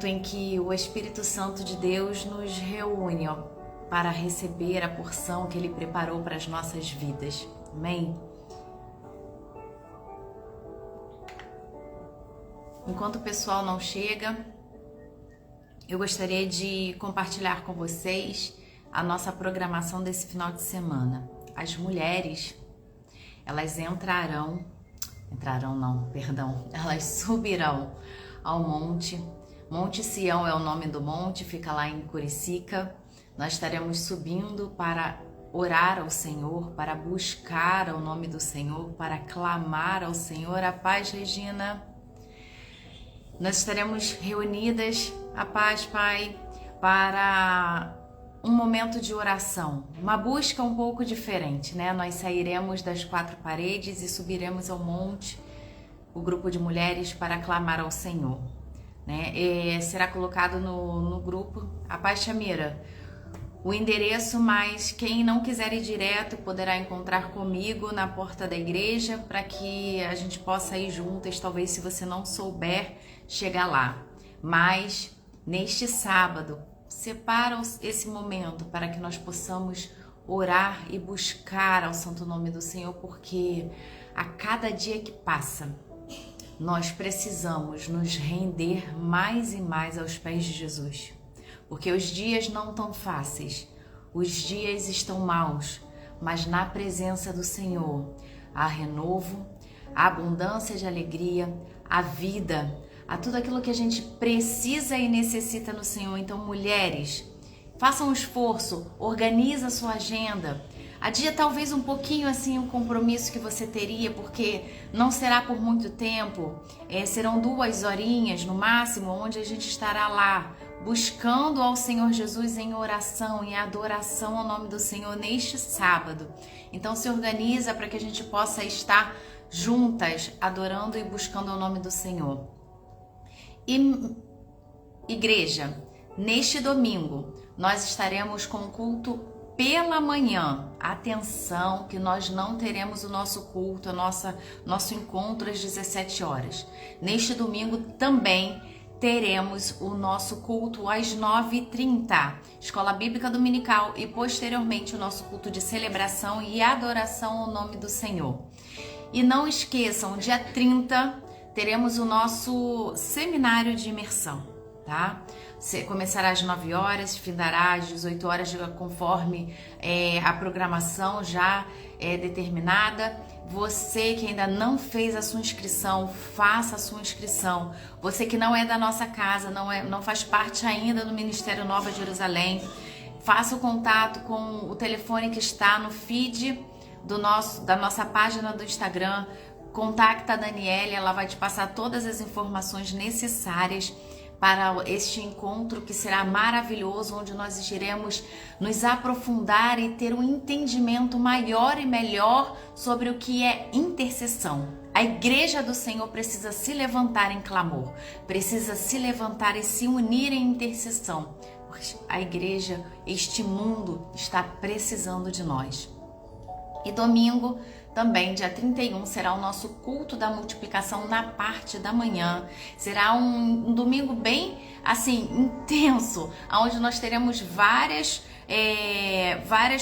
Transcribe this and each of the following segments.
Em que o Espírito Santo de Deus nos reúne, para receber a porção que Ele preparou para as nossas vidas. Amém? Enquanto o pessoal não chega, eu gostaria de compartilhar com vocês a nossa programação desse final de semana. As mulheres, elas elas subirão ao Monte Sião é o nome do monte, fica lá em Curicica. Nós estaremos subindo para orar ao Senhor, para buscar o nome do Senhor, para clamar ao Senhor. A paz, Regina. Nós estaremos reunidas, a paz, Pai, para um momento de oração, uma busca um pouco diferente, né? Nós sairemos das quatro paredes e subiremos ao monte, o grupo de mulheres, para clamar ao Senhor. Será colocado no grupo, a paz, Chamira, o endereço, mas quem não quiser ir direto poderá encontrar comigo na porta da igreja para que a gente possa ir juntas, talvez se você não souber chegar lá. Mas neste sábado, separa esse momento para que nós possamos orar e buscar ao santo nome do Senhor, porque a cada dia que passa, nós precisamos nos render mais e mais aos pés de Jesus, porque os dias não estão fáceis, os dias estão maus, mas na presença do Senhor há renovo, há abundância de alegria, há vida, há tudo aquilo que a gente precisa e necessita no Senhor. Então, mulheres, façam um esforço, organiza a sua agenda. Adia talvez um pouquinho assim o compromisso que você teria, porque não será por muito tempo, serão 2 horinhas no máximo, onde a gente estará lá buscando ao Senhor Jesus em oração, em adoração ao nome do Senhor neste sábado. Então se organiza para que a gente possa estar juntas adorando e buscando o nome do Senhor. E igreja, neste domingo nós estaremos com o culto pela manhã. Atenção que nós não teremos o nosso culto, nosso encontro às 17 horas. Neste domingo também teremos o nosso culto às 9h30, Escola Bíblica Dominical, e posteriormente o nosso culto de celebração e adoração ao nome do Senhor. E não esqueçam, dia 30 teremos o nosso seminário de imersão, tá? Começará às 9 horas, findará às 18 horas, conforme a programação já determinada. Você que ainda não fez a sua inscrição, faça a sua inscrição. Você que não é da nossa casa, não faz parte ainda do Ministério Nova Jerusalém, faça o contato com o telefone que está no feed da nossa página do Instagram. Contacta a Daniela, ela vai te passar todas as informações necessárias para este encontro que será maravilhoso, onde nós iremos nos aprofundar e ter um entendimento maior e melhor sobre o que é intercessão. A igreja do Senhor precisa se levantar em clamor, precisa se levantar e se unir em intercessão, porque a igreja, este mundo, está precisando de nós. E domingo, também, dia 31, será o nosso culto da multiplicação na parte da manhã. Será um domingo bem, assim, intenso, onde nós teremos várias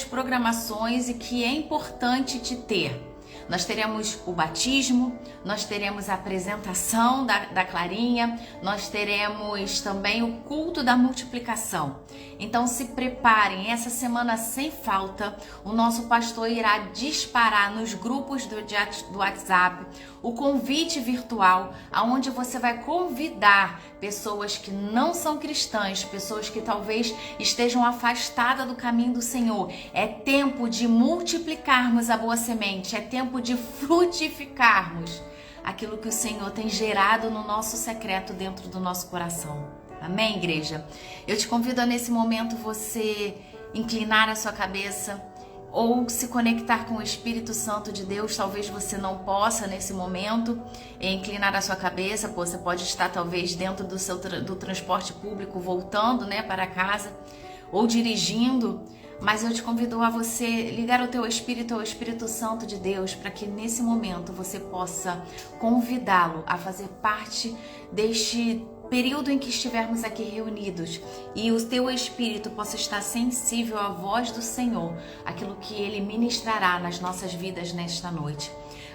programações e que é importante te ter. Nós teremos o batismo, nós teremos a apresentação da Clarinha, nós teremos também o culto da multiplicação. Então se preparem, essa semana sem falta, o nosso pastor irá disparar nos grupos do WhatsApp o convite virtual, onde você vai convidar pessoas que não são cristãs, pessoas que talvez estejam afastadas do caminho do Senhor. É tempo de multiplicarmos a boa semente, é tempo de frutificarmos aquilo que o Senhor tem gerado no nosso secreto dentro do nosso coração. Amém, igreja? Eu te convido a nesse momento você inclinar a sua cabeça ou se conectar com o Espírito Santo de Deus. Talvez você não possa nesse momento inclinar a sua cabeça, você pode estar talvez dentro do transporte público voltando, para casa ou dirigindo, mas eu te convido a você ligar o teu espírito ao Espírito Santo de Deus, para que nesse momento você possa convidá-lo a fazer parte período em que estivermos aqui reunidos e o teu Espírito possa estar sensível à voz do Senhor, aquilo que Ele ministrará nas nossas vidas nesta noite.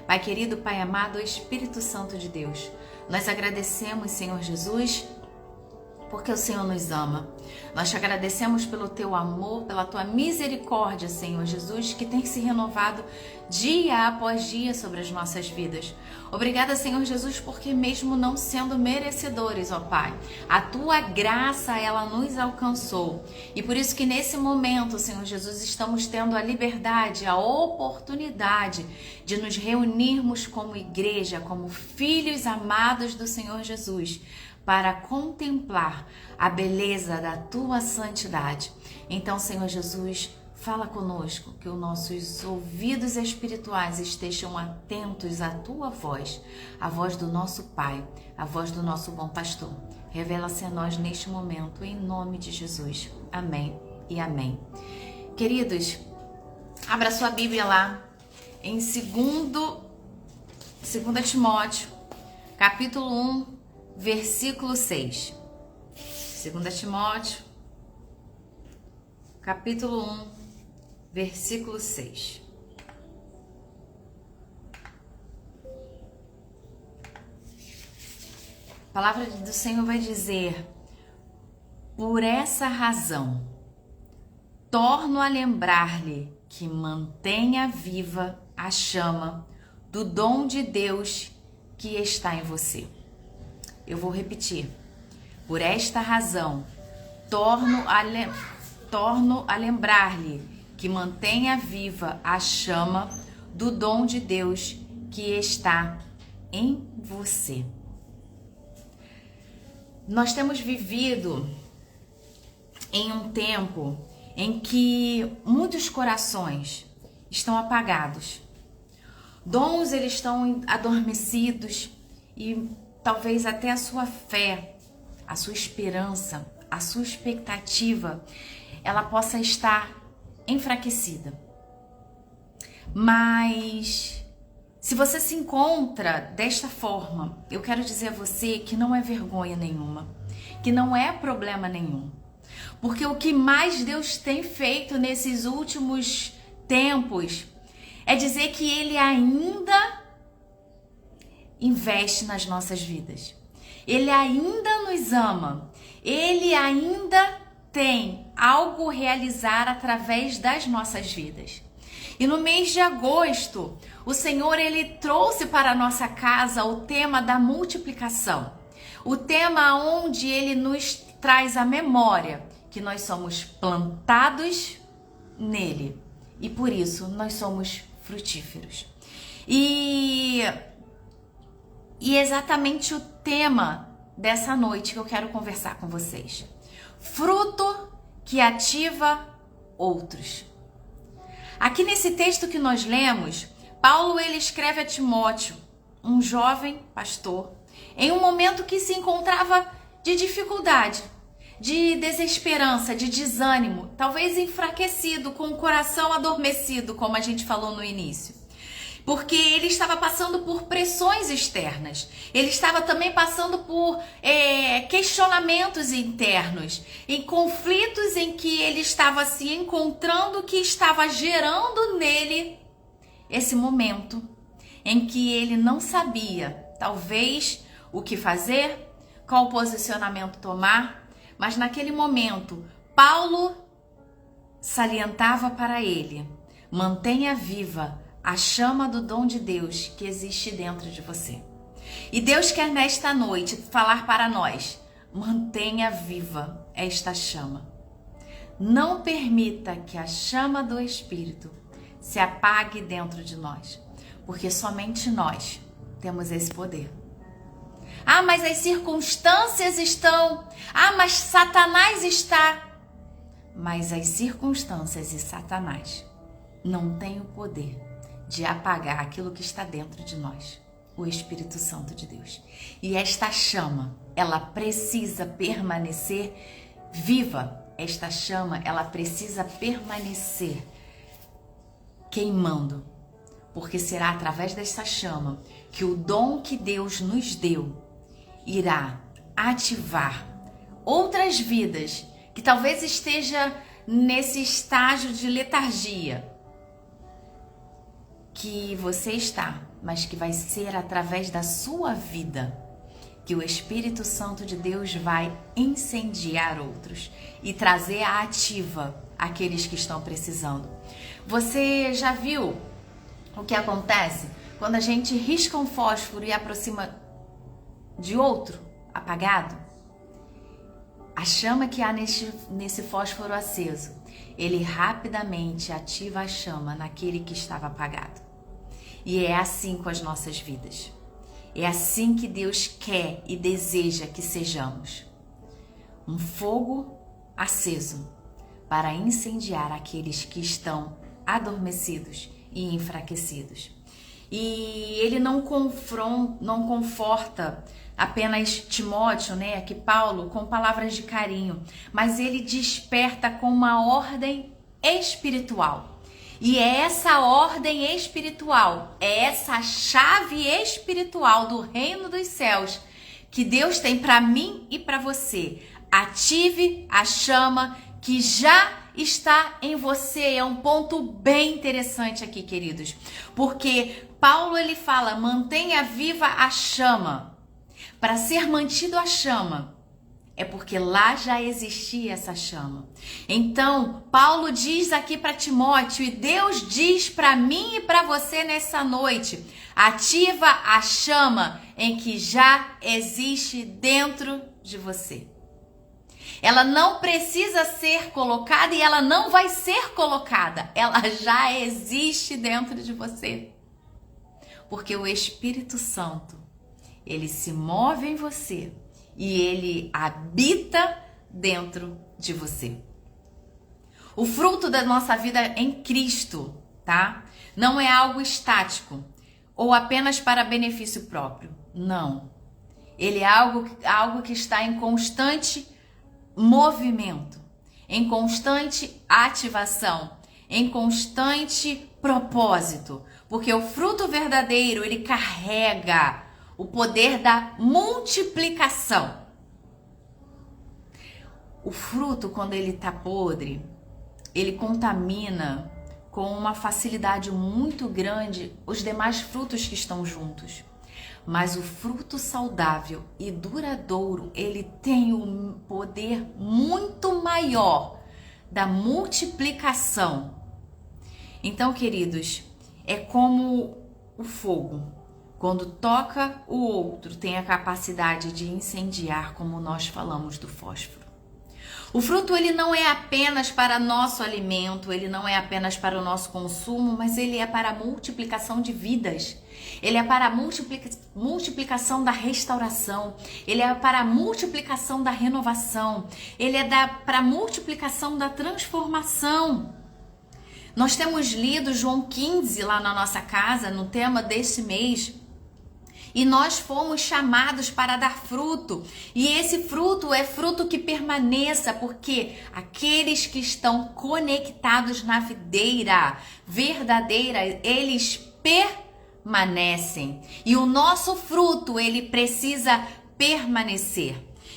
Pai querido, Pai amado, Espírito Santo de Deus, nós agradecemos, Senhor Jesus, porque o Senhor nos ama. Nós te agradecemos pelo teu amor, pela tua misericórdia, Senhor Jesus, que tem se renovado dia após dia sobre as nossas vidas. Obrigada, Senhor Jesus, porque mesmo não sendo merecedores, ó Pai, a tua graça, ela nos alcançou. E por isso que nesse momento, Senhor Jesus, estamos tendo a liberdade, a oportunidade de nos reunirmos como igreja, como filhos amados do Senhor Jesus, para contemplar a beleza da tua santidade. Então, Senhor Jesus, fala conosco, que os nossos ouvidos espirituais estejam atentos à tua voz, a voz do nosso Pai, a voz do nosso bom pastor. Revela-se a nós neste momento, em nome de Jesus. Amém e amém. Queridos, abra sua Bíblia lá em 2 Timóteo, capítulo 1, versículo 6. 2 Timóteo, capítulo 1, versículo 6. A palavra do Senhor vai dizer: por essa razão, torno a lembrar-lhe que mantenha viva a chama do dom de Deus que está em você. Eu vou repetir. Por esta razão, torno a lembrar-lhe que mantenha viva a chama do dom de Deus que está em você. Nós temos vivido em um tempo em que muitos corações estão apagados. Dons, eles estão adormecidos e talvez até a sua fé, a sua esperança, a sua expectativa, ela possa estar enfraquecida. Mas se você se encontra desta forma, eu quero dizer a você que não é vergonha nenhuma, que não é problema nenhum. Porque o que mais Deus tem feito nesses últimos tempos é dizer que Ele ainda investe nas nossas vidas. Ele ainda nos ama. Ele ainda tem algo a realizar através das nossas vidas. E no mês de agosto, o Senhor, Ele trouxe para a nossa casa o tema da multiplicação. O tema onde Ele nos traz a memória que nós somos plantados nele. E por isso nós somos frutíferos. E exatamente o tema dessa noite que eu quero conversar com vocês. Fruto que ativa outros. Aqui nesse texto que nós lemos, Paulo ele escreve a Timóteo, um jovem pastor, em um momento que se encontrava de dificuldade, de desesperança, de desânimo, talvez enfraquecido, com o coração adormecido, como a gente falou no início. Porque ele estava passando por pressões externas, ele estava também passando por questionamentos internos, em conflitos em que ele estava se encontrando, que estava gerando nele esse momento em que ele não sabia, talvez, o que fazer, qual posicionamento tomar, mas naquele momento, Paulo salientava para ele: mantenha viva a chama do dom de Deus que existe dentro de você. E Deus quer nesta noite falar para nós: mantenha viva esta chama. Não permita que a chama do Espírito se apague dentro de nós, porque somente nós temos esse poder. Ah, mas as circunstâncias estão. Ah, mas Satanás está. Mas as circunstâncias e Satanás não têm o poder de apagar aquilo que está dentro de nós, o Espírito Santo de Deus. E esta chama, ela precisa permanecer viva. Esta chama, ela precisa permanecer queimando, porque será através dessa chama que o dom que Deus nos deu irá ativar outras vidas que talvez esteja nesse estágio de letargia que você está, mas que vai ser através da sua vida que o Espírito Santo de Deus vai incendiar outros e trazer à ativa aqueles que estão precisando. Você já viu o que acontece quando a gente risca um fósforo e aproxima de outro apagado? A chama que há nesse fósforo aceso, ele rapidamente ativa a chama naquele que estava apagado. E é assim com as nossas vidas. É assim que Deus quer e deseja que sejamos. Um fogo aceso para incendiar aqueles que estão adormecidos e enfraquecidos. E ele não conforta apenas Timóteo, né, aqui Paulo, com palavras de carinho, mas ele desperta com uma ordem espiritual. E é essa ordem espiritual, é essa chave espiritual do reino dos céus que Deus tem para mim e para você. Ative a chama que já está em você. É um ponto bem interessante aqui, queridos, porque Paulo ele fala: mantenha viva a chama. Para ser mantido a chama, é porque lá já existia essa chama. Então, Paulo diz aqui para Timóteo, e Deus diz para mim e para você nessa noite: ativa a chama em que já existe dentro de você. Ela não precisa ser colocada e ela não vai ser colocada. Ela já existe dentro de você. Porque o Espírito Santo, ele se move em você e ele habita dentro de você. O fruto da nossa vida em Cristo, tá? Não é algo estático ou apenas para benefício próprio. Não. Ele é algo que está em constante movimento, em constante ativação, em constante propósito. Porque o fruto verdadeiro, ele carrega o poder da multiplicação. O fruto, quando ele está podre, ele contamina com uma facilidade muito grande os demais frutos que estão juntos. Mas o fruto saudável e duradouro, ele tem um poder muito maior da multiplicação. Então, queridos, é como o fogo. Quando toca o outro, tem a capacidade de incendiar, como nós falamos do fósforo. O fruto, ele não é apenas para nosso alimento, ele não é apenas para o nosso consumo, mas ele é para a multiplicação de vidas. Ele é para a multiplicação da restauração, ele é para a multiplicação da renovação, ele é para a multiplicação da transformação. Nós temos lido João 15 lá na nossa casa, no tema deste mês, e nós fomos chamados para dar fruto. E esse fruto é fruto que permaneça, porque aqueles que estão conectados na videira verdadeira, eles permanecem. E o nosso fruto, ele precisa permanecer.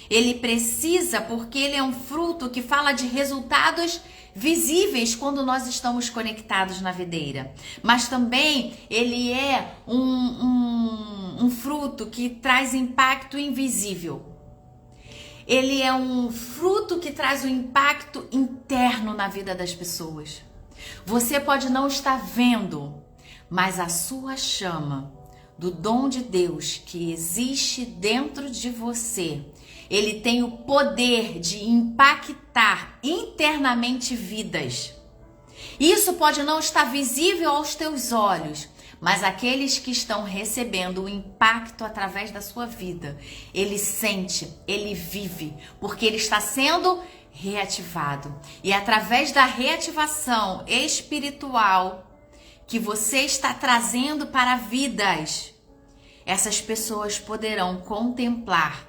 Ele precisa, porque ele é um fruto que fala de resultados visíveis quando nós estamos conectados na videira. Mas também ele é um fruto que traz impacto invisível. Ele é um fruto que traz um impacto interno na vida das pessoas. Você pode não estar vendo, mas a sua chama do dom de Deus que existe dentro de você, ele tem o poder de impactar internamente vidas. Isso pode não estar visível aos teus olhos, mas aqueles que estão recebendo o impacto através da sua vida, ele sente, ele vive, porque ele está sendo reativado. E através da reativação espiritual que você está trazendo para vidas, essas pessoas poderão contemplar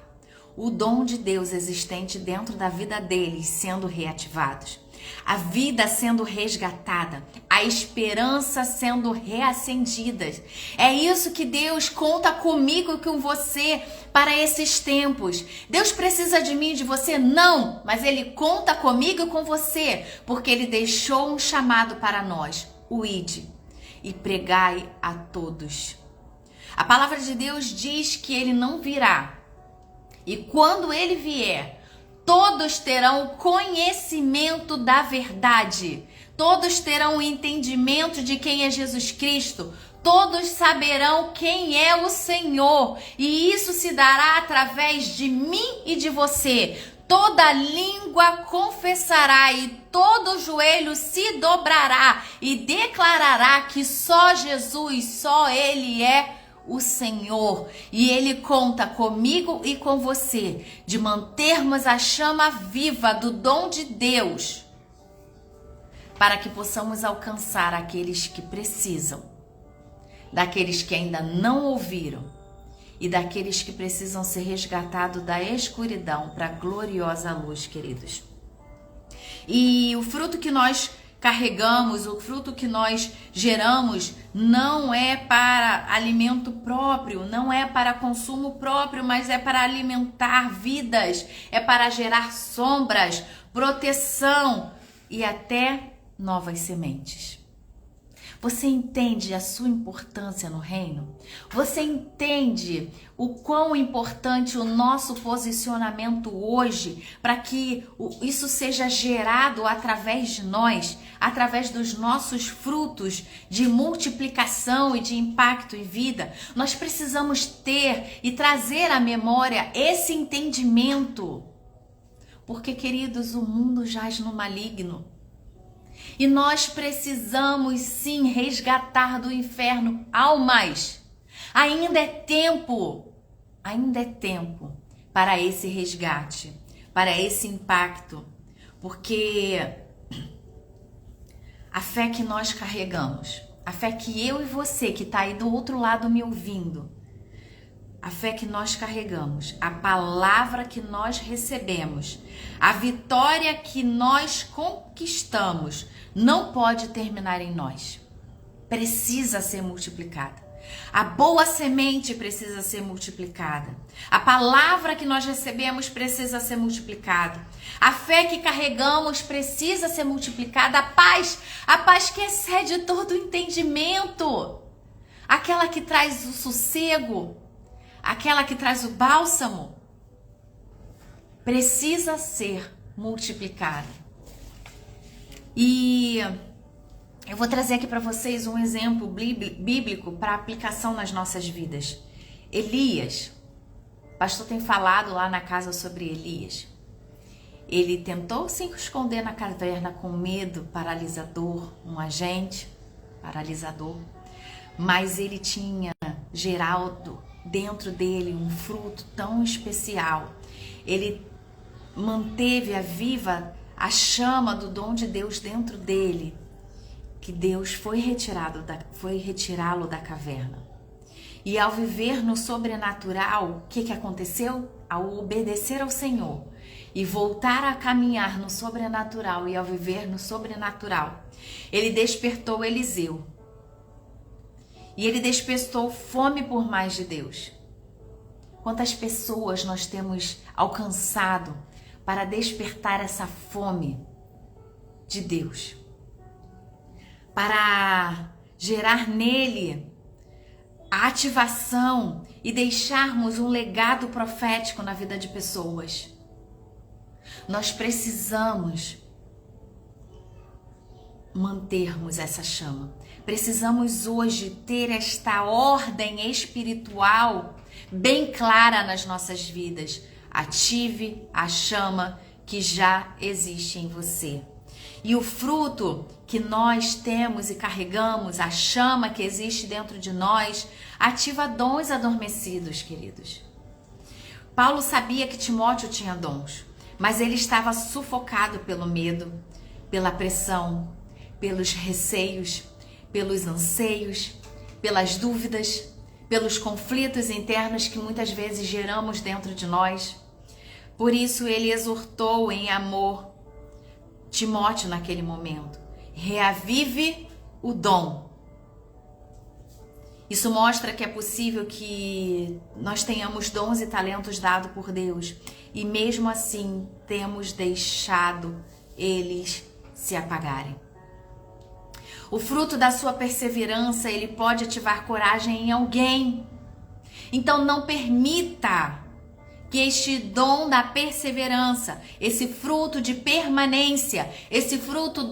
o dom de Deus existente dentro da vida deles sendo reativados. a vida sendo resgatada, a esperança sendo reacendida. É isso que Deus conta comigo e com você para esses tempos. Deus precisa de mim e de você? Não, mas Ele conta comigo e com você, porque Ele deixou um chamado para nós, o ide, e pregai a todos. A palavra de Deus diz que Ele não virá, e quando Ele vier, todos terão conhecimento da verdade. Todos terão o entendimento de quem é Jesus Cristo. Todos saberão quem é o Senhor. E isso se dará através de mim e de você. Toda língua confessará e todo joelho se dobrará e declarará que só Jesus, só Ele é o Senhor, e Ele conta comigo e com você de mantermos a chama viva do dom de Deus para que possamos alcançar aqueles que precisam, daqueles que ainda não ouviram e daqueles que precisam ser resgatados da escuridão para a gloriosa luz, queridos. E o fruto que nós carregamos, o fruto que nós geramos, não é para alimento próprio, não é para consumo próprio, mas é para alimentar vidas, é para gerar sombras, proteção e até novas sementes. Você entende a sua importância no reino? Você entende o quão importante o nosso posicionamento hoje para que isso seja gerado através de nós, através dos nossos frutos de multiplicação e de impacto em vida? Nós precisamos ter e trazer à memória esse entendimento. Porque, queridos, o mundo jaz no maligno. E nós precisamos sim resgatar do inferno almas. Ainda é tempo para esse resgate, para esse impacto, porque a fé que nós carregamos, a fé que eu e você que está aí do outro lado me ouvindo, a fé que nós carregamos, a palavra que nós recebemos, a vitória que nós conquistamos, não pode terminar em nós. Precisa ser multiplicada. A boa semente precisa ser multiplicada. A palavra que nós recebemos precisa ser multiplicada. A fé que carregamos precisa ser multiplicada. A paz que excede todo o entendimento. Aquela que traz o sossego, aquela que traz o bálsamo, precisa ser multiplicada. E eu vou trazer aqui para vocês um exemplo bíblico para aplicação nas nossas vidas. Elias, o pastor tem falado lá na casa sobre Elias. Ele tentou se esconder na caverna com medo paralisador, um agente paralisador, mas ele tinha gerado dentro dele um fruto tão especial. Ele manteve viva a chama do dom de Deus dentro dele, que Deus foi retirá-lo da caverna. E ao viver no sobrenatural, o que aconteceu? Ao obedecer ao Senhor e voltar a caminhar no sobrenatural e ao viver no sobrenatural, ele despertou Eliseu. E ele despertou fome por mais de Deus. Quantas pessoas nós temos alcançado para despertar essa fome de Deus? Para gerar nele a ativação e deixarmos um legado profético na vida de pessoas. Nós precisamos mantermos essa chama. Precisamos hoje ter esta ordem espiritual bem clara nas nossas vidas. Ative a chama que já existe em você. E o fruto que nós temos e carregamos, a chama que existe dentro de nós, ativa dons adormecidos, queridos. Paulo sabia que Timóteo tinha dons, mas ele estava sufocado pelo medo, pela pressão, pelos receios, pelos anseios, pelas dúvidas, pelos conflitos internos que muitas vezes geramos dentro de nós. Por isso ele exortou em amor Timóteo naquele momento. Reavive o dom. Isso mostra que é possível que nós tenhamos dons e talentos dados por Deus e mesmo assim temos deixado eles se apagarem. O fruto da sua perseverança, ele pode ativar coragem em alguém. Então não permita que este dom da perseverança, esse fruto de permanência, esse fruto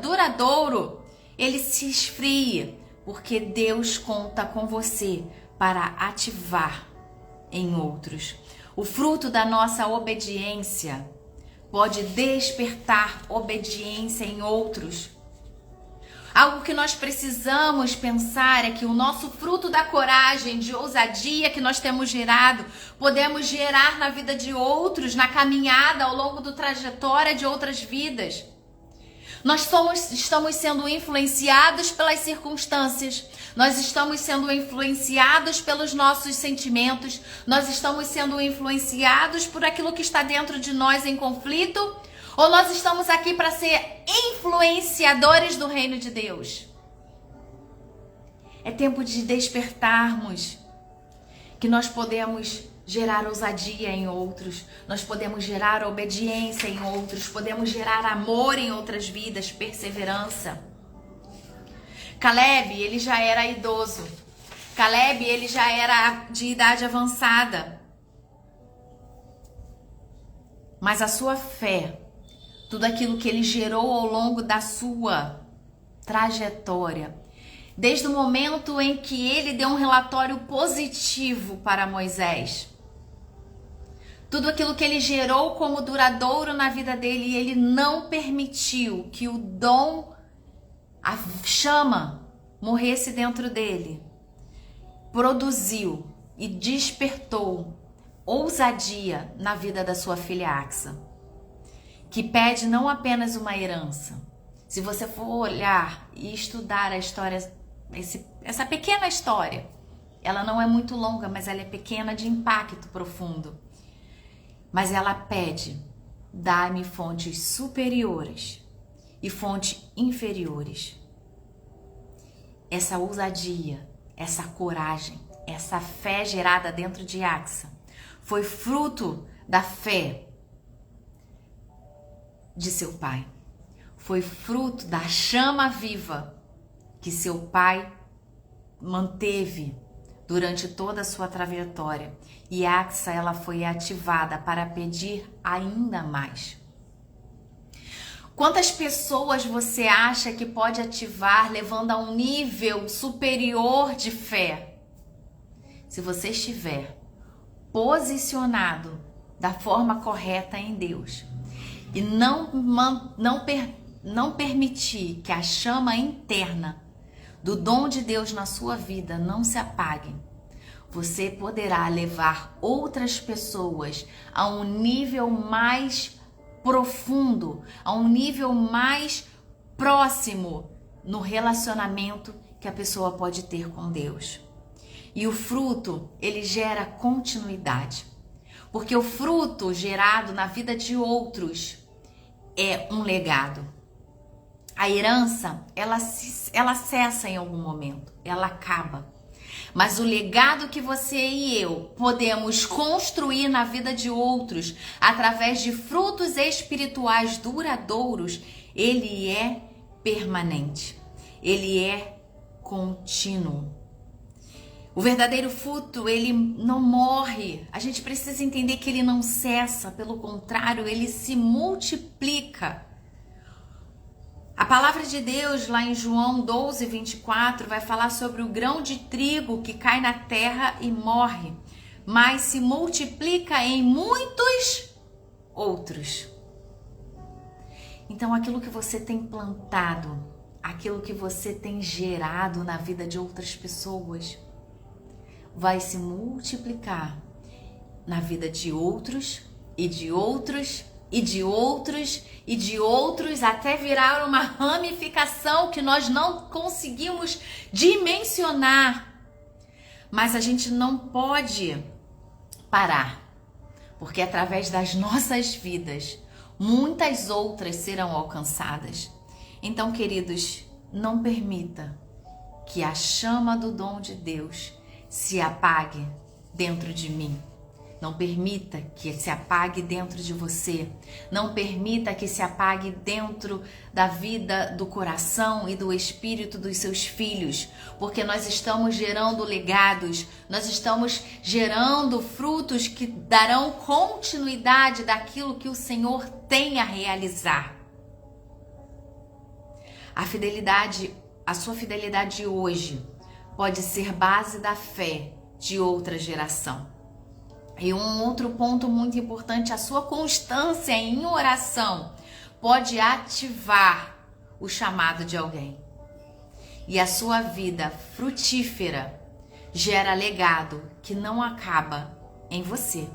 duradouro, ele se esfrie, porque Deus conta com você para ativar em outros. O fruto da nossa obediência pode despertar obediência em outros. Algo que nós precisamos pensar é que o nosso fruto da coragem, de ousadia que nós temos gerado, podemos gerar na vida de outros, na caminhada ao longo da trajetória de outras vidas. Nós estamos sendo influenciados pelas circunstâncias, nós estamos sendo influenciados pelos nossos sentimentos, nós estamos sendo influenciados por aquilo que está dentro de nós em conflito, ou nós estamos aqui para ser influenciadores do reino de Deus? É tempo de despertarmos que nós podemos gerar ousadia em outros, nós podemos gerar obediência em outros, podemos gerar amor em outras vidas, perseverança. Caleb, ele já era idoso. Caleb, ele já era de idade avançada. Mas a sua fé, tudo aquilo que ele gerou ao longo da sua trajetória, desde o momento em que ele deu um relatório positivo para Moisés, tudo aquilo que ele gerou como duradouro na vida dele, ele não permitiu que o dom, a chama, morresse dentro dele. Produziu e despertou ousadia na vida da sua filha Axa, que pede não apenas uma herança. Se você for olhar e estudar a história, essa pequena história, ela não é muito longa, mas ela é pequena, de impacto profundo. Mas ela pede: dá-me fontes superiores e fontes inferiores. Essa ousadia, essa coragem, essa fé gerada dentro de Axa foi fruto da fé de seu pai. Foi fruto da chama viva que seu pai manteve durante toda a sua trajetória. E Axa, ela foi ativada para pedir ainda mais. Quantas pessoas você acha que pode ativar levando a um nível superior de fé? Se você estiver posicionado da forma correta em Deus e não permitir que a chama interna do dom de Deus na sua vida não se apague, você poderá levar outras pessoas a um nível mais profundo, a um nível mais próximo no relacionamento que a pessoa pode ter com Deus. E o fruto, ele gera continuidade, porque o fruto gerado na vida de outros é um legado. A herança, ela cessa em algum momento, ela acaba. Mas o legado que você e eu podemos construir na vida de outros através de frutos espirituais duradouros, ele é permanente, ele é contínuo. O verdadeiro fruto, ele não morre. A gente precisa entender que ele não cessa, pelo contrário, ele se multiplica. A palavra de Deus lá em João 12, 24 vai falar sobre o grão de trigo que cai na terra e morre, mas se multiplica em muitos outros. Então aquilo que você tem plantado, aquilo que você tem gerado na vida de outras pessoas, vai se multiplicar na vida de outros e de outros e de outros e de outros, até virar uma ramificação que nós não conseguimos dimensionar. Mas a gente não pode parar, porque através das nossas vidas muitas outras serão alcançadas. Então, queridos, não permita que a chama do dom de Deus se apague dentro de mim. Não permita que se apague dentro de você. Não permita que se apague dentro da vida, do coração e do espírito dos seus filhos. Porque nós estamos gerando legados, nós estamos gerando frutos que darão continuidade daquilo que o Senhor tem a realizar. A sua fidelidade hoje pode ser base da fé de outra geração. E um outro ponto muito importante, a sua constância em oração pode ativar o chamado de alguém. E a sua vida frutífera gera legado que não acaba em você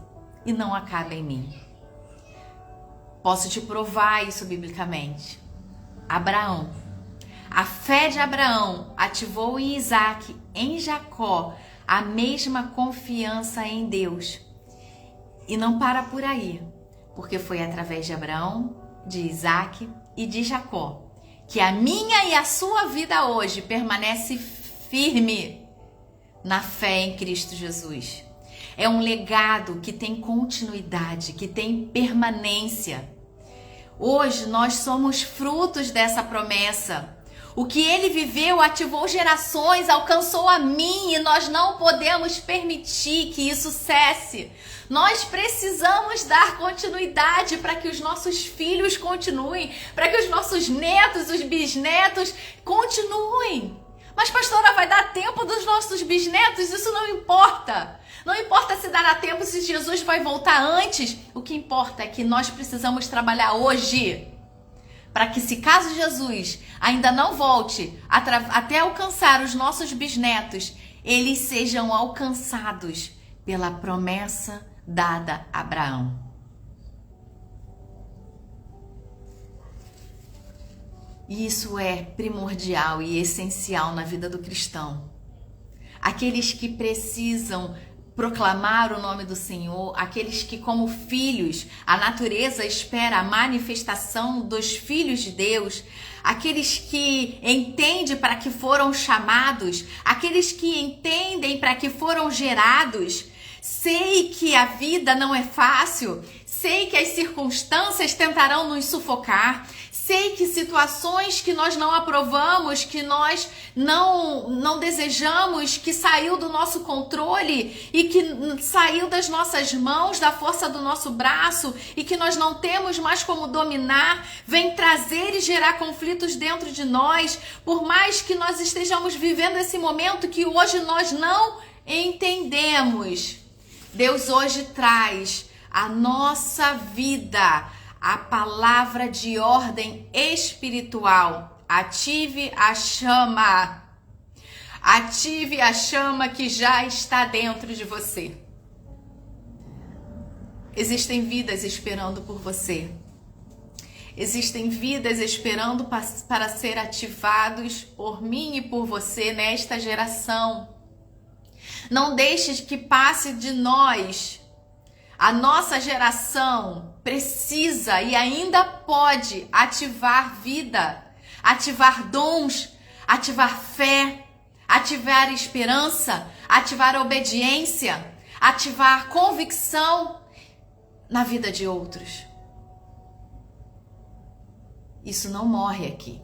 e não acaba em mim. Posso te provar isso biblicamente. Abraão. A fé de Abraão ativou em Isaac, em Jacó, a mesma confiança em Deus. E não para por aí, porque foi através de Abraão, de Isaac e de Jacó que a minha e a sua vida hoje permanece firme na fé em Cristo Jesus. É um legado que tem continuidade, que tem permanência. Hoje nós somos frutos dessa promessa. O que ele viveu ativou gerações, alcançou a mim e nós não podemos permitir que isso cesse. Nós precisamos dar continuidade para que os nossos filhos continuem, para que os nossos netos, os bisnetos continuem. Mas pastora, vai dar tempo dos nossos bisnetos? Isso não importa. Não importa se dará tempo, se Jesus vai voltar antes. O que importa é que nós precisamos trabalhar hoje para que, se caso Jesus ainda não volte até alcançar os nossos bisnetos, eles sejam alcançados pela promessa dada a Abraão. E isso é primordial e essencial na vida do cristão. Aqueles que precisam proclamar o nome do Senhor, aqueles que, como filhos, a natureza espera a manifestação dos filhos de Deus, aqueles que entendem para que foram chamados, aqueles que entendem para que foram gerados. Sei que a vida não é fácil, sei que as circunstâncias tentarão nos sufocar, sei que situações que nós não aprovamos, que nós não desejamos, que saiu do nosso controle e que saiu das nossas mãos, da força do nosso braço e que nós não temos mais como dominar, vem trazer e gerar conflitos dentro de nós, por mais que nós estejamos vivendo esse momento que hoje nós não entendemos. Deus hoje traz a nossa vida a palavra de ordem espiritual. Ative a chama. Ative a chama que já está dentro de você. Existem vidas esperando por você. Existem vidas esperando para ser ativados por mim e por você nesta geração. Não deixe que passe de nós. A nossa geração precisa e ainda pode ativar vida, ativar dons, ativar fé, ativar esperança, ativar obediência, ativar convicção na vida de outros. Isso não morre aqui.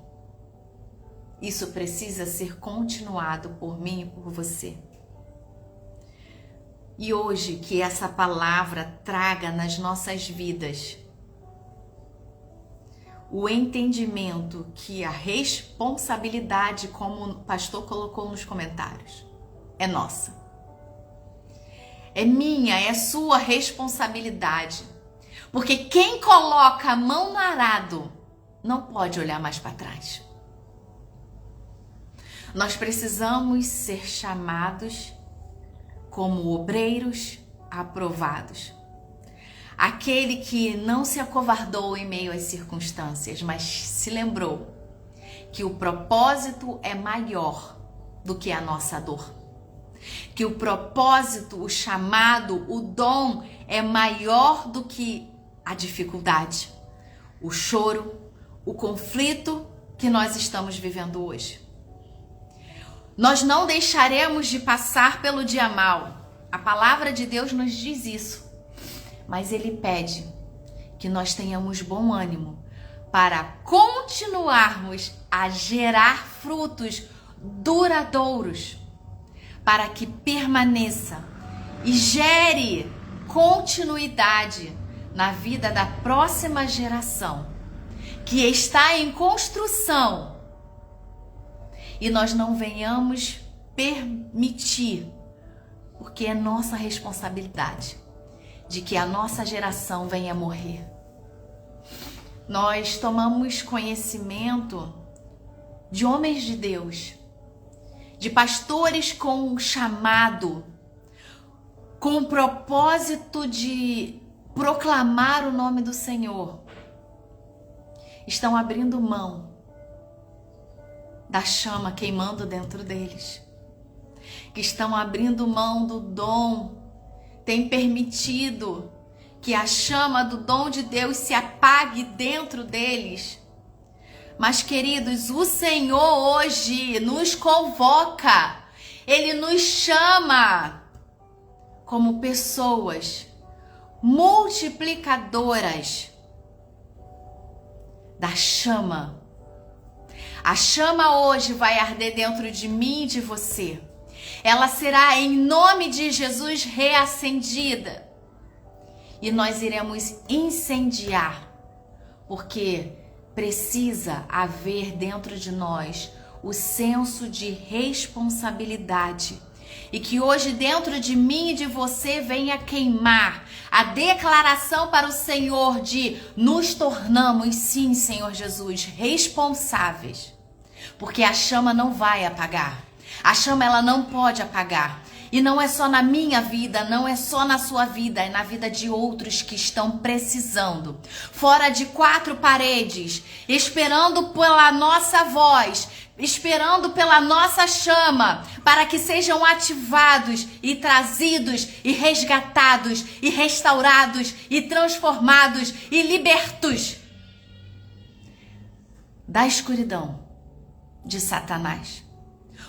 Isso precisa ser continuado por mim e por você. E hoje que essa palavra traga nas nossas vidas o entendimento que a responsabilidade, como o pastor colocou nos comentários, é nossa. É minha, é sua responsabilidade. Porque quem coloca a mão no arado não pode olhar mais para trás. Nós precisamos ser chamados como obreiros aprovados. Aquele que não se acovardou em meio às circunstâncias, mas se lembrou que o propósito é maior do que a nossa dor. Que o propósito, o chamado, o dom é maior do que a dificuldade. o choro, o conflito que nós estamos vivendo hoje. Nós não deixaremos de passar pelo dia mal. A palavra de Deus nos diz isso. Mas Ele pede que nós tenhamos bom ânimo para continuarmos a gerar frutos duradouros, para que permaneça e gere continuidade na vida da próxima geração, que está em construção, e nós não venhamos permitir, porque é nossa responsabilidade, de que a nossa geração venha morrer. Nós tomamos conhecimento de homens de Deus, de pastores com chamado, com o propósito de proclamar o nome do Senhor, estão abrindo mão da chama queimando dentro deles, que estão abrindo mão do dom, têm permitido que a chama do dom de Deus se apague dentro deles. Mas, queridos, o Senhor hoje nos convoca, Ele nos chama como pessoas multiplicadoras da chama. A chama hoje vai arder dentro de mim e de você. Ela será, em nome de Jesus, reacendida. E nós iremos incendiar, porque precisa haver dentro de nós o senso de responsabilidade. E que hoje dentro de mim e de você venha queimar a declaração para o Senhor de nos tornamos, sim, Senhor Jesus, responsáveis. Porque a chama não vai apagar. A chama ela não pode apagar. E não é só na minha vida, não é só na sua vida, é na vida de outros que estão precisando. Fora de quatro paredes, esperando pela nossa voz, esperando pela nossa chama, para que sejam ativados e trazidos e resgatados e restaurados e transformados e libertos da escuridão de Satanás.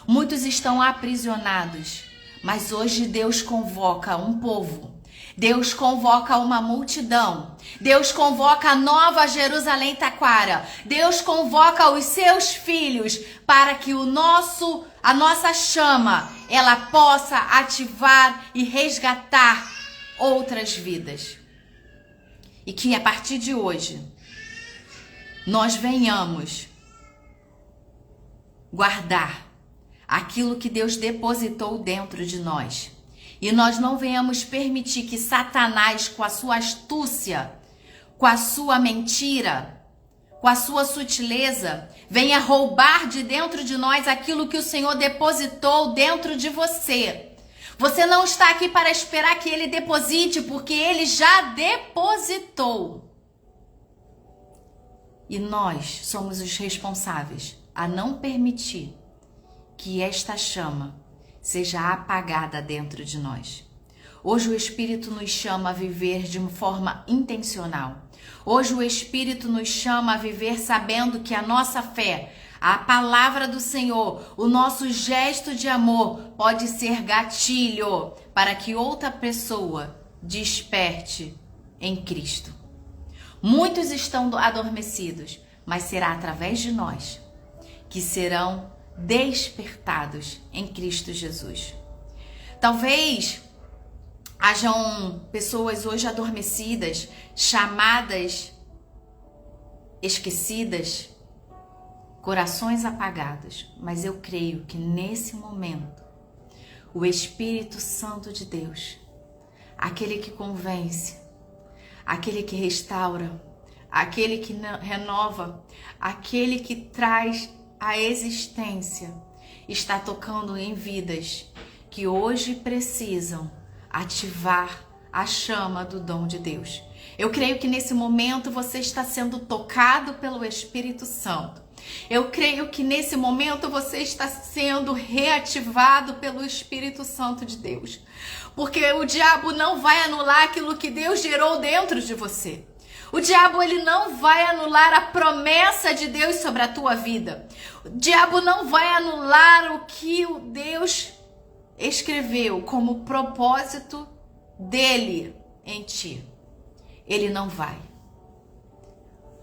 Muitos estão aprisionados, mas hoje Deus convoca um povo. Deus convoca uma multidão. Deus convoca a Nova Jerusalém Taquara. Deus convoca os seus filhos para que a nossa chama, ela possa ativar e resgatar outras vidas. E que a partir de hoje nós venhamos guardar aquilo que Deus depositou dentro de nós. E nós não venhamos permitir que Satanás, com a sua astúcia, com a sua mentira, com a sua sutileza, venha roubar de dentro de nós aquilo que o Senhor depositou dentro de você. Você não está aqui para esperar que Ele deposite, porque Ele já depositou. E nós somos os responsáveis a não permitir que esta chama seja apagada dentro de nós. Hoje o Espírito nos chama a viver de uma forma intencional. Hoje o Espírito nos chama a viver sabendo que a nossa fé, a palavra do Senhor, o nosso gesto de amor pode ser gatilho para que outra pessoa desperte em Cristo. Muitos estão adormecidos, mas será através de nós que serão despertados em Cristo Jesus. Talvez hajam pessoas hoje adormecidas, chamadas, esquecidas, corações apagados, mas eu creio que nesse momento o Espírito Santo de Deus, aquele que convence, aquele que restaura, aquele que renova, aquele que traz a existência, está tocando em vidas que hoje precisam ativar a chama do dom de Deus. Eu creio que nesse momento você está sendo tocado pelo Espírito Santo. Eu creio que nesse momento você está sendo reativado pelo Espírito Santo de Deus. Porque o diabo não vai anular aquilo que Deus gerou dentro de você. O diabo, ele não vai anular a promessa de Deus sobre a tua vida. O diabo não vai anular o que o Deus escreveu como propósito dele em ti. Ele não vai.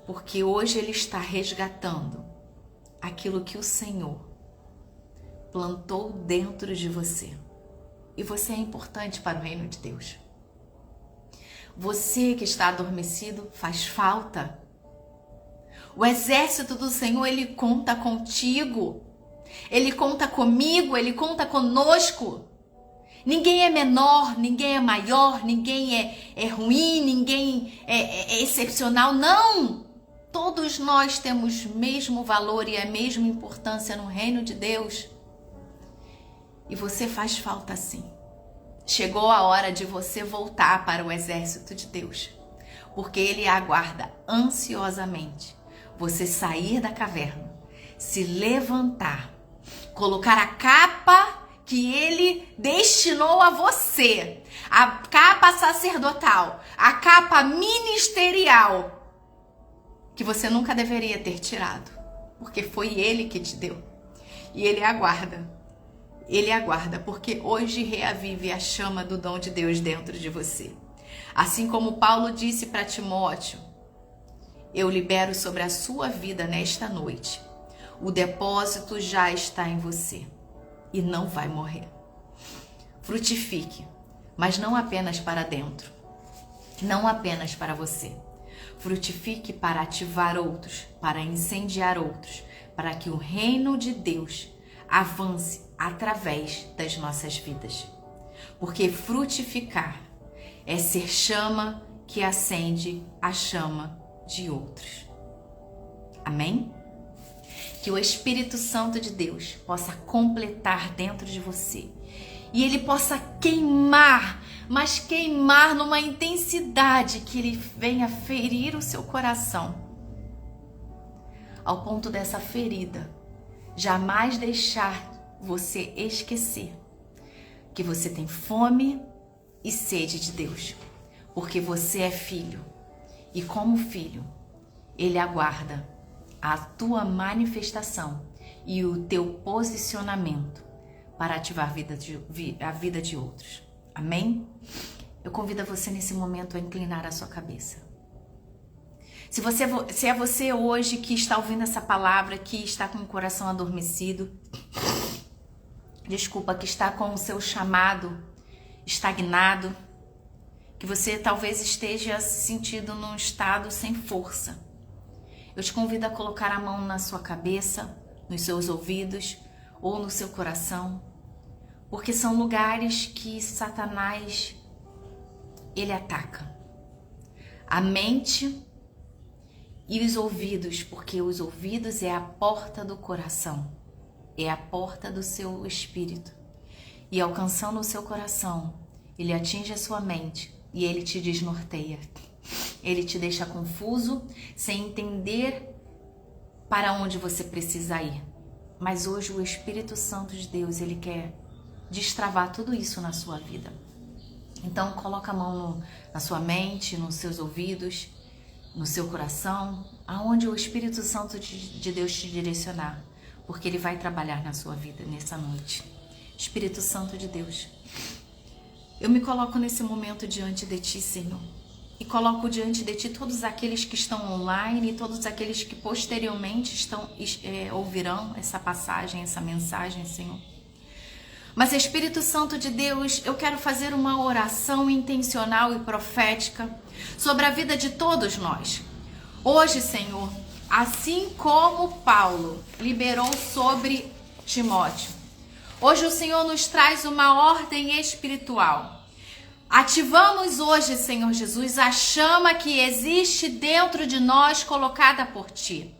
Porque hoje ele está resgatando aquilo que o Senhor plantou dentro de você. E você é importante para o reino de Deus. Você que está adormecido faz falta. O exército do Senhor, ele conta contigo. Ele conta comigo, ele conta conosco. Ninguém é menor, ninguém é maior, ninguém é ruim, ninguém é excepcional. Não! Todos nós temos o mesmo valor e a mesma importância no reino de Deus. E você faz falta sim. Chegou a hora de você voltar para o exército de Deus, porque ele aguarda ansiosamente você sair da caverna, se levantar, colocar a capa que ele destinou a você, a capa sacerdotal, a capa ministerial, que você nunca deveria ter tirado, porque foi ele que te deu. E ele aguarda. Ele aguarda, porque hoje reavive a chama do dom de Deus dentro de você. Assim como Paulo disse para Timóteo, eu libero sobre a sua vida nesta noite. O depósito já está em você e não vai morrer. Frutifique, mas não apenas para dentro, não apenas para você. Frutifique para ativar outros, para incendiar outros, para que o reino de Deus avance através das nossas vidas. Porque frutificar é ser chama que acende a chama de outros. Amém? Que o Espírito Santo de Deus possa completar dentro de você e ele possa queimar, mas queimar numa intensidade que ele venha ferir o seu coração, ao ponto dessa ferida jamais deixar você esquecer que você tem fome e sede de Deus, porque você é filho e como filho, ele aguarda a tua manifestação e o teu posicionamento para ativar a vida de outros. Amém? Eu convido você nesse momento a inclinar a sua cabeça. Se é você hoje que está ouvindo essa palavra, que está com o coração adormecido, desculpa, que está com o seu chamado estagnado, que você talvez esteja se sentindo num estado sem força, eu te convido a colocar a mão na sua cabeça, nos seus ouvidos ou no seu coração, porque são lugares que Satanás, ele ataca. A mente e os ouvidos, porque os ouvidos é a porta do coração, é a porta do seu espírito. E alcançando o seu coração, ele atinge a sua mente e ele te desnorteia. Ele te deixa confuso, sem entender para onde você precisa ir. Mas hoje o Espírito Santo de Deus, ele quer destravar tudo isso na sua vida. Então coloca a mão na sua mente, nos seus ouvidos, no seu coração, aonde o Espírito Santo de Deus te direcionar, porque ele vai trabalhar na sua vida nessa noite. Espírito Santo de Deus, eu me coloco nesse momento diante de ti, Senhor, e coloco diante de ti todos aqueles que estão online e todos aqueles que posteriormente ouvirão essa passagem, essa mensagem, Senhor. Mas, Espírito Santo de Deus, eu quero fazer uma oração intencional e profética sobre a vida de todos nós. Hoje, Senhor, assim como Paulo liberou sobre Timóteo, hoje o Senhor nos traz uma ordem espiritual. Ativamos hoje, Senhor Jesus, a chama que existe dentro de nós colocada por Ti.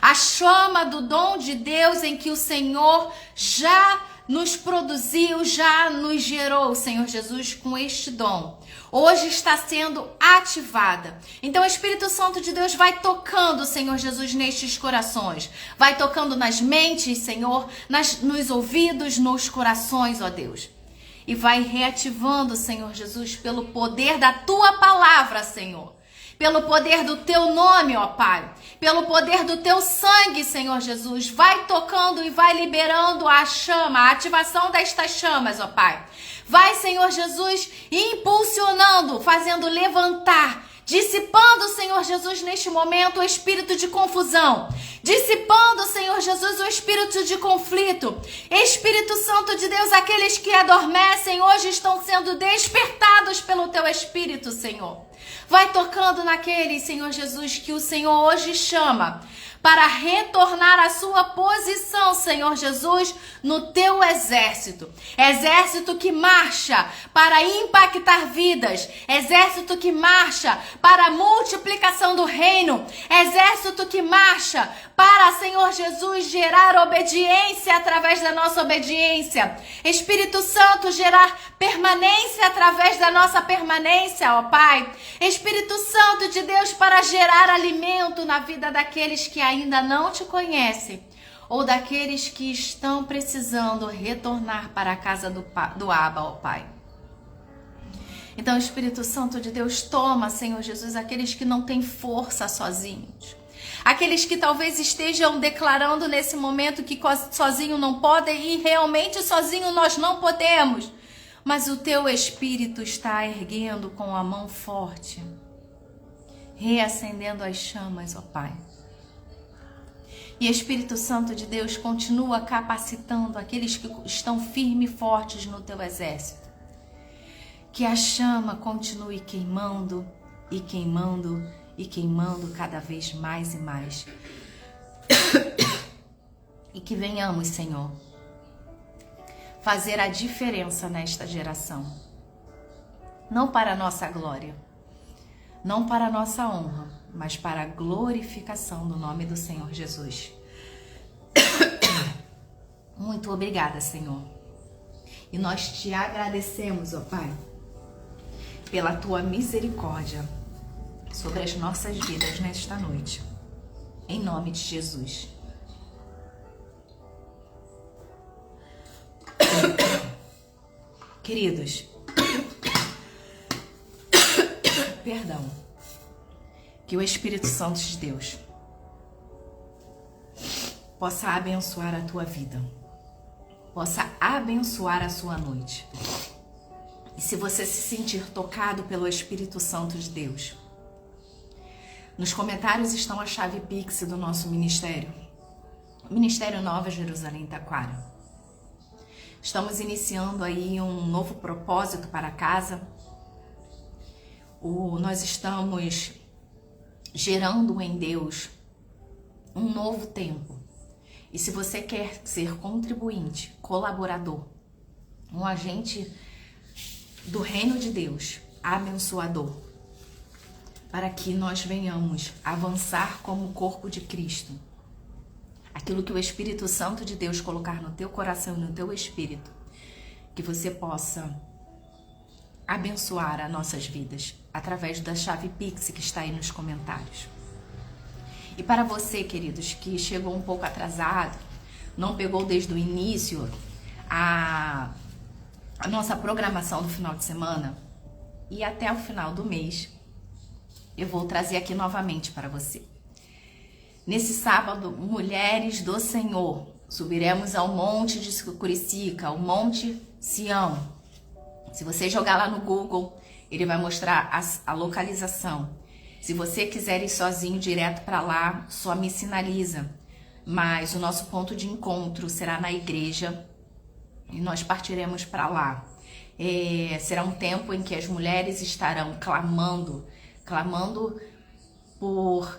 A chama do dom de Deus em que o Senhor já nos produziu, já nos gerou, Senhor Jesus, com este dom. Hoje está sendo ativada. Então o Espírito Santo de Deus vai tocando, Senhor Jesus, nestes corações. Vai tocando nas mentes, Senhor, nos ouvidos, nos corações, ó Deus. E vai reativando, Senhor Jesus, pelo poder da Tua palavra, Senhor. pelo poder do teu nome, ó Pai, pelo poder do teu sangue, Senhor Jesus. Vai tocando e vai liberando a chama, a ativação destas chamas, ó Pai. Vai, Senhor Jesus, impulsionando, fazendo levantar, dissipando, Senhor Jesus, neste momento o espírito de confusão, dissipando, Senhor Jesus, o espírito de conflito. Espírito Santo de Deus, aqueles que adormecem hoje estão sendo despertados pelo teu Espírito, Senhor. Vai tocando naqueles, Senhor Jesus, que o Senhor hoje chama para retornar à sua posição, Senhor Jesus, no teu exército. Exército que marcha para impactar vidas. Exército que marcha para a multiplicação do reino. Exército que marcha para, Senhor Jesus, gerar obediência através da nossa obediência. Espírito Santo, gerar permanência através da nossa permanência, ó Pai. Espírito Santo de Deus, para gerar alimento na vida daqueles que ainda não te conhecem, ou daqueles que estão precisando retornar para a casa do Abba, ó Pai. Então, Espírito Santo de Deus, toma, Senhor Jesus, aqueles que não têm força sozinhos, aqueles que talvez estejam declarando nesse momento que sozinho não podem, e realmente sozinho nós não podemos, mas o teu Espírito está erguendo com a mão forte, reacendendo as chamas, ó Pai. E Espírito Santo de Deus, continua capacitando aqueles que estão firmes e fortes no teu exército. Que a chama continue queimando e queimando e queimando cada vez mais e mais. E que venhamos, Senhor, fazer a diferença nesta geração. Não para a nossa glória, não para a nossa honra, mas para a glorificação do nome do Senhor Jesus. Muito obrigada, Senhor. E nós te agradecemos, ó Pai, pela tua misericórdia sobre as nossas vidas nesta noite. Em nome de Jesus. Queridos, perdão, que o Espírito Santo de Deus possa abençoar a tua vida, possa abençoar a sua noite. E se você se sentir tocado pelo Espírito Santo de Deus, nos comentários estão a chave Pix do nosso ministério, o Ministério Nova Jerusalém Taquara. Estamos iniciando aí um novo propósito para casa. Nós estamos gerando em Deus um novo tempo. E se você quer ser contribuinte, colaborador, um agente do reino de Deus, abençoador, para que nós venhamos avançar como corpo de Cristo, aquilo que o Espírito Santo de Deus colocar no teu coração e no teu espírito, que você possa abençoar as nossas vidas através da chave Pix que está aí nos comentários. E para você, queridos, que chegou um pouco atrasado, não pegou desde o início a nossa programação do final de semana, e até o final do mês eu vou trazer aqui novamente para você. Nesse sábado, Mulheres do Senhor, subiremos ao Monte de Curicica, ao Monte Sião. Se você jogar lá no Google, ele vai mostrar a localização. Se você quiser ir sozinho direto para lá, só me sinaliza. Mas o nosso ponto de encontro será na igreja e nós partiremos para lá. Será um tempo em que as mulheres estarão clamando por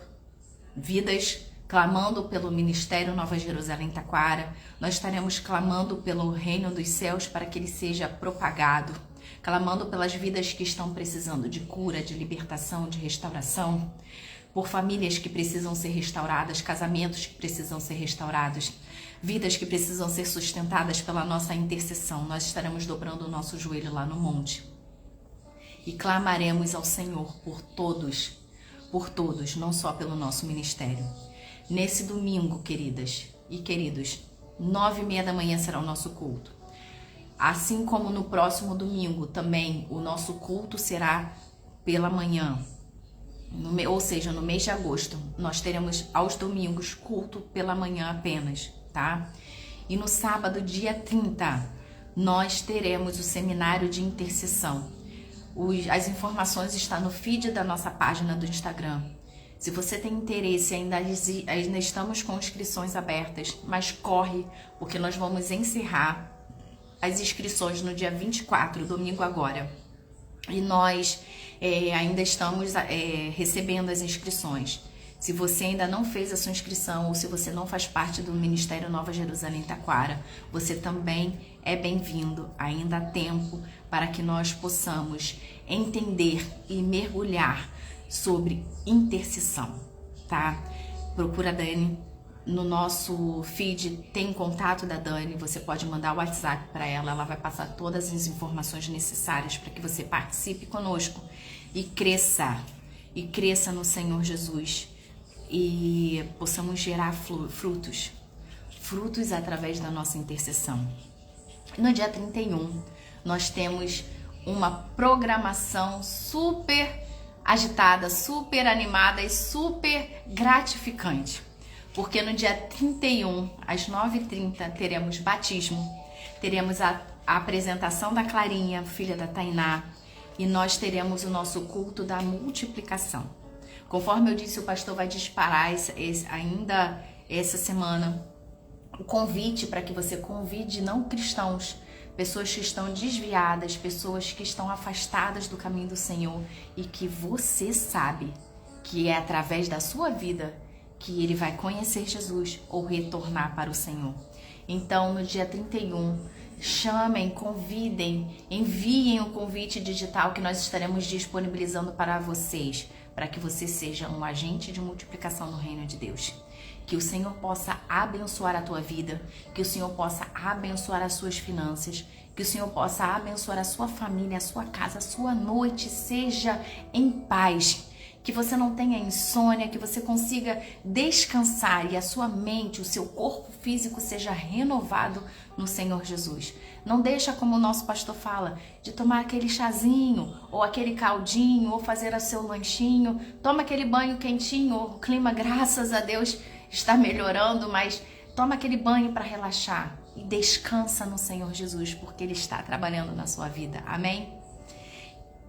vidas, clamando pelo Ministério Nova Jerusalém Taquara. Nós estaremos clamando pelo reino dos céus para que ele seja propagado, clamando pelas vidas que estão precisando de cura, de libertação, de restauração, por famílias que precisam ser restauradas, casamentos que precisam ser restaurados, vidas que precisam ser sustentadas pela nossa intercessão. Nós estaremos dobrando o nosso joelho lá no monte e clamaremos ao Senhor por todos, não só pelo nosso ministério. Nesse domingo, queridas e queridos, 9h30 da manhã será o nosso culto. Assim como no próximo domingo também o nosso culto será pela manhã. ou seja, no mês de agosto, nós teremos aos domingos culto pela manhã apenas, tá? E no sábado, dia 30, nós teremos o seminário de intercessão. As informações estão no feed da nossa página do Instagram. Se você tem interesse, ainda estamos com inscrições abertas, mas corre, porque nós vamos encerrar as inscrições no dia 24, domingo agora. E nós ainda estamos recebendo as inscrições. Se você ainda não fez a sua inscrição ou se você não faz parte do Ministério Nova Jerusalém Taquara, você também é bem-vindo. Ainda há tempo para que nós possamos entender e mergulhar sobre intercessão, tá? Procura a Dani no nosso feed, tem contato da Dani, você pode mandar o WhatsApp para ela, ela vai passar todas as informações necessárias para que você participe conosco e cresça no Senhor Jesus e possamos gerar frutos através da nossa intercessão. No dia 31, nós temos uma programação super agitada, super animada e super gratificante. Porque no dia 31, às 9h30, teremos batismo, teremos a apresentação da Clarinha, filha da Tainá, e nós teremos o nosso culto da multiplicação. Conforme eu disse, o pastor vai disparar ainda essa semana o convite para que você convide não cristãos, pessoas que estão desviadas, pessoas que estão afastadas do caminho do Senhor e que você sabe que é através da sua vida que ele vai conhecer Jesus ou retornar para o Senhor. Então, no dia 31, chamem, convidem, enviem o convite digital que nós estaremos disponibilizando para vocês, para que você seja um agente de multiplicação no reino de Deus. Que o Senhor possa abençoar a tua vida, que o Senhor possa abençoar as suas finanças, que o Senhor possa abençoar a sua família, a sua casa, a sua noite, seja em paz. Que você não tenha insônia, que você consiga descansar e a sua mente, o seu corpo físico seja renovado no Senhor Jesus. Não deixa, como o nosso pastor fala, de tomar aquele chazinho, ou aquele caldinho, ou fazer o seu lanchinho. Toma aquele banho quentinho, o clima, graças a Deus, está melhorando, mas toma aquele banho para relaxar e descansa no Senhor Jesus, porque Ele está trabalhando na sua vida. Amém?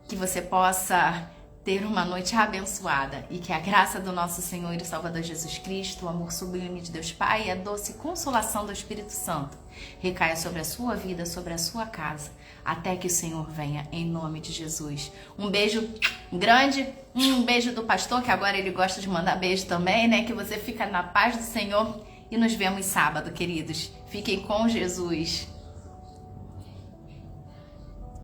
Que você possa ter uma noite abençoada e que a graça do nosso Senhor e Salvador Jesus Cristo, o amor sublime de Deus Pai e a doce consolação do Espírito Santo recaia sobre a sua vida, sobre a sua casa, até que o Senhor venha, em nome de Jesus. Um beijo grande, um beijo do pastor, que agora ele gosta de mandar beijo também, né? Que você fica na paz do Senhor e nos vemos sábado, queridos. Fiquem com Jesus.